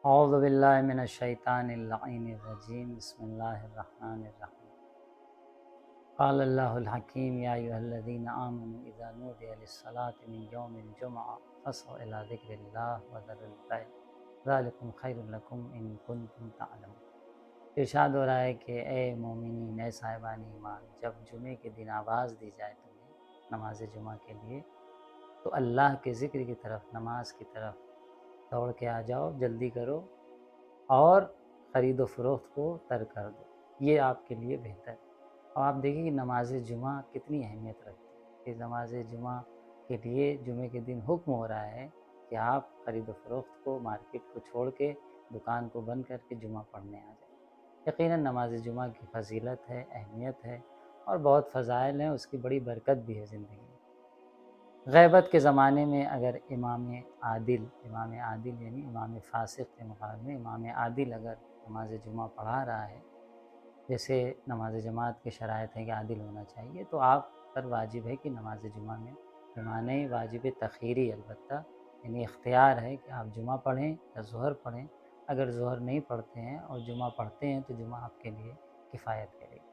اعوذ باللہ من الشیطان اللعین الرجیم بسم اللہ الرحمن الرحیم قال اللہ الحکیم یا ایھا الذین آمنوا اذا نودی للصلاة من یوم الجمعہ فاسعوا الی ذکر اللہ وذروا البیع ذلکم خیر لکم ان کنتم تعلمون۔ ارشاد ہو رہا ہے کہ اے مومنین، اے صاحبان ایمان، جب جمعے کے دن آواز دی جائے تمہیں نماز جمعہ کے لیے تو اللہ کے ذکر کی طرف، نماز کی طرف دوڑ کے آ جاؤ، جلدی کرو اور خرید و فروخت کو ترک کر دو، یہ آپ کے لیے بہتر ہے۔ اور آپ دیکھیں کہ نماز جمعہ کتنی اہمیت رکھتی ہے کہ نماز جمعہ کے لیے جمعے کے دن حکم ہو رہا ہے کہ آپ خرید و فروخت کو، مارکیٹ کو چھوڑ کے، دکان کو بند کر کے جمعہ پڑھنے آ جائیں۔ یقیناً نماز جمعہ کی فضیلت ہے، اہمیت ہے اور بہت فضائل ہیں، اس کی بڑی برکت بھی ہے زندگی میں۔ غیبت کے زمانے میں اگر امام عادل یعنی امام فاسق کے مقابلے امام عادل اگر نماز جمعہ پڑھا رہا ہے، جیسے نماز جماعت کے شرائط ہیں کہ عادل ہونا چاہیے، تو آپ پر واجب ہے کہ نماز جمعہ میں بمعنی واجب تخیری، البتہ یعنی اختیار ہے کہ آپ جمعہ پڑھیں یا ظہر پڑھیں۔ اگر ظہر نہیں پڑھتے ہیں اور جمعہ پڑھتے ہیں تو جمعہ آپ کے لیے کفایت کرے گی۔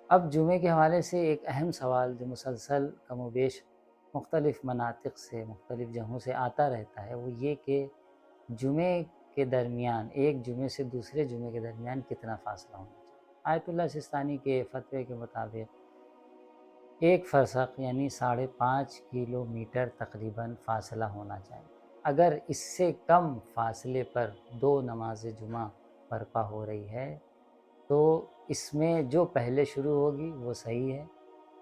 اب جمعے کے حوالے سے ایک اہم سوال جو مسلسل کم و بیش مختلف مناطق سے، مختلف جگہوں سے آتا رہتا ہے، وہ یہ کہ جمعے کے درمیان، ایک جمعے سے دوسرے جمعے کے درمیان کتنا فاصلہ ہونا چاہیے۔ آیت اللہ سستانی کے فتوے کے مطابق ایک فرسخ یعنی 5.5 کلومیٹر تقریباً فاصلہ ہونا چاہیے۔ اگر اس سے کم فاصلے پر دو نماز جمعہ برپا ہو رہی ہے تو اس میں جو پہلے شروع ہوگی وہ صحیح ہے،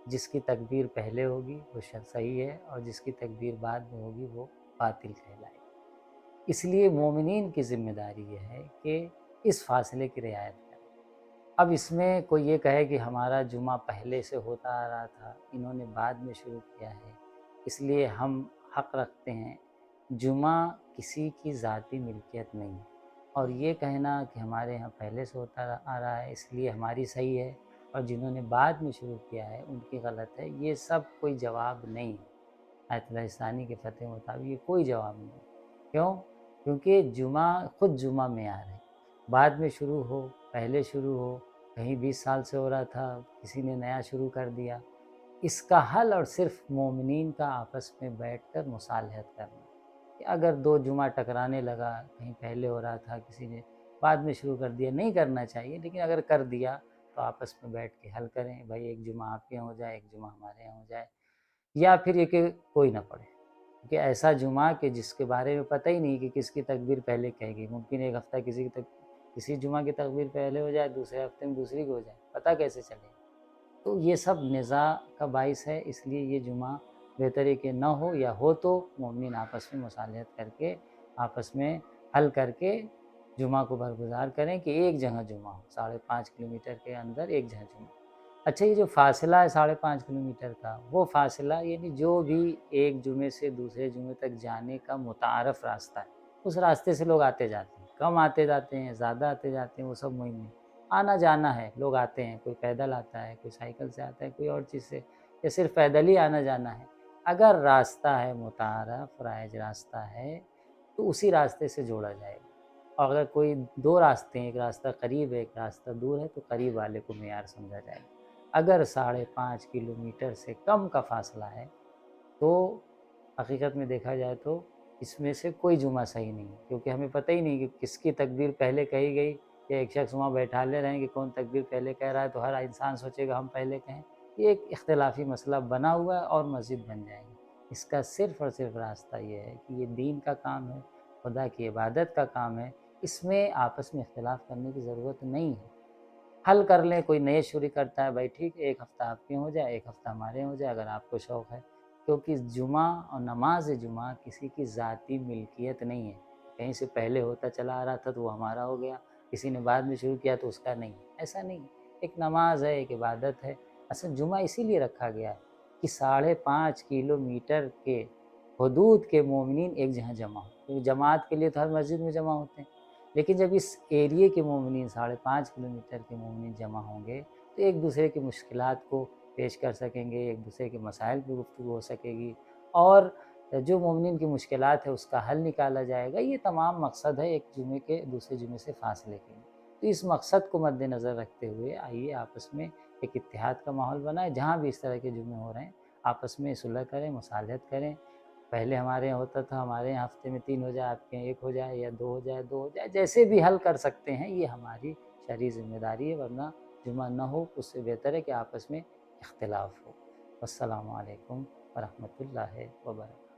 جس کی تکبیر پہلے ہوگی وہ صحیح ہے، اور جس کی تکبیر بعد میں ہوگی وہ باطل کہلائے گی۔ اس لیے مومنین کی ذمہ داری یہ ہے کہ اس فاصلے کی رعایت کریں۔ اب اس میں کوئی یہ کہے کہ ہمارا جمعہ پہلے سے ہوتا آ رہا تھا، انہوں نے بعد میں شروع کیا ہے، اس لیے ہم حق رکھتے ہیں۔ جمعہ کسی کی ذاتی ملکیت نہیں ہے، اور یہ کہنا کہ ہمارے ہاں پہلے سے ہوتا آ رہا ہے اس لیے ہماری صحیح ہے اور جنہوں نے بعد میں شروع کیا ہے ان کی غلط ہے، یہ سب کوئی جواب نہیں ہے۔ آیت اللہ ثانی کے فتوے کے مطابق یہ کوئی جواب نہیں ہے۔ کیوں؟ کیونکہ جمعہ خود جمعہ معیار ہے، بعد میں شروع ہو، پہلے شروع ہو، کہیں 20 سال سے ہو رہا تھا، کسی نے نیا شروع کر دیا، اس کا حل اور صرف مومنین کا آپس میں بیٹھ کر مصالحت کرنا کہ اگر دو جمعہ ٹکرانے لگا، کہیں پہلے ہو رہا تھا، کسی نے بعد میں شروع کر دیا، نہیں کرنا چاہیے، لیکن اگر کر دیا تو آپس میں بیٹھ کے حل کریں، بھائی ایک جمعہ آپ کے یہاں ہو جائے، ایک جمعہ ہمارے یہاں ہو جائے، یا پھر یہ کہ کوئی نہ پڑھے۔ کہ ایسا جمعہ کہ جس کے بارے میں پتہ ہی نہیں کہ کس کی تکبیر پہلے کہے گی، ممکن ایک ہفتہ کسی جمعہ کی تکبیر پہلے ہو جائے، دوسرے ہفتے میں دوسری کی ہو جائے، پتہ کیسے چلے گا؟ تو یہ سب نزاع کا باعث ہے، اس لیے یہ جمعہ بہتر ہے کہ نہ ہو، یا ہو تو مومنین آپس میں مصالحت کر کے، آپس میں حل کر کے جمعہ کو برگزار کریں کہ ایک جگہ جمعہ ہو، 5.5 کلومیٹر کے اندر ایک جگہ جمعہ۔ اچھا، یہ جو فاصلہ ہے 5.5 کلومیٹر کا، وہ فاصلہ یعنی جو بھی ایک جمعے سے دوسرے جمعے تک جانے کا متعارف راستہ ہے، اس راستے سے لوگ آتے جاتے ہیں، کم آتے جاتے ہیں، زیادہ آتے جاتے ہیں، وہ سب مهم نہیں۔ آنا جانا ہے، لوگ آتے ہیں، کوئی پیدل آتا ہے، کوئی سائیکل سے آتا ہے، کوئی اور چیز سے، یا صرف پیدل ہی آنا جانا ہے۔ اگر راستہ ہے متعارف، رائج راستہ ہے، تو اسی راستے سے جوڑا جائے گا۔ اور اگر کوئی دو راستے ہیں، ایک راستہ قریب ہے، ایک راستہ دور ہے، تو قریب والے کو معیار سمجھا جائے گا۔ اگر 5.5 کلومیٹر سے کم کا فاصلہ ہے تو حقیقت میں دیکھا جائے تو اس میں سے کوئی جمعہ صحیح نہیں ہے، کیونکہ ہمیں پتہ ہی نہیں کہ کس کی تکبیر پہلے کہی گئی، یا ایک شخص وہاں بیٹھا لے رہے ہیں کہ کون تکبیر پہلے کہہ رہا ہے تو ہر انسان سوچے گا ہم پہلے کہیں، یہ ایک اختلافی مسئلہ بنا ہوا ہے اور مسجد بن جائے گی۔ اس کا صرف اور صرف راستہ یہ ہے کہ یہ دین کا کام ہے، خدا کی عبادت کا کام ہے، اس میں آپس میں اختلاف کرنے کی ضرورت نہیں ہے۔ حل کر لیں، کوئی نئے شروع کرتا ہے، بھائی ٹھیک ہے، ایک ہفتہ آپ کے ہو جائے، ایک ہفتہ ہمارے ہو جائے، اگر آپ کو شوق ہے، کیونکہ جمعہ اور نماز جمعہ کسی کی ذاتی ملکیت نہیں ہے، کہیں سے پہلے ہوتا چلا آ رہا تھا تو وہ ہمارا ہو گیا، کسی نے بعد میں شروع کیا تو اس کا نہیں، ایسا نہیں۔ ایک نماز ہے، ایک عبادت ہے۔ اصل جمعہ اسی لیے رکھا گیا ہے کہ 5.5 کلومیٹر کے حدود کے مومنین ایک جگہ جمع ہو، کیونکہ جماعت کے لیے تو ہر مسجد میں جمع ہوتے ہیں، لیکن جب اس ایریے کے مومنین 5.5 کلومیٹر کے مومنین جمع ہوں گے تو ایک دوسرے کی مشکلات کو پیش کر سکیں گے، ایک دوسرے کے مسائل پہ گفتگو ہو سکے گی، اور جو مومنین کی مشکلات ہے اس کا حل نکالا جائے گا۔ یہ تمام مقصد ہے ایک جمعے کے دوسرے جمعے سے فاصلے کے لیے۔ تو اس مقصد کو مد نظر رکھتے ہوئے آئیے آپس میں ایک اتحاد کا ماحول بنائیں، جہاں بھی اس طرح کے جمعے ہو رہے ہیں آپس میں صلح کریں، مصالحت کریں۔ پہلے ہمارے یہاں ہوتا تھا ہمارے یہاں ہفتے میں 3 ہو جائے، آپ کے یہاں 1 ہو جائے یا 2 ہو جائے 2 ہو جائے، جیسے بھی حل کر سکتے ہیں، یہ ہماری شرعی ذمہ داری ہے، ورنہ جمعہ نہ ہو اس سے بہتر ہے کہ آپس میں اختلاف ہو۔ السلام علیکم ورحمۃ اللہ وبرکاتہ۔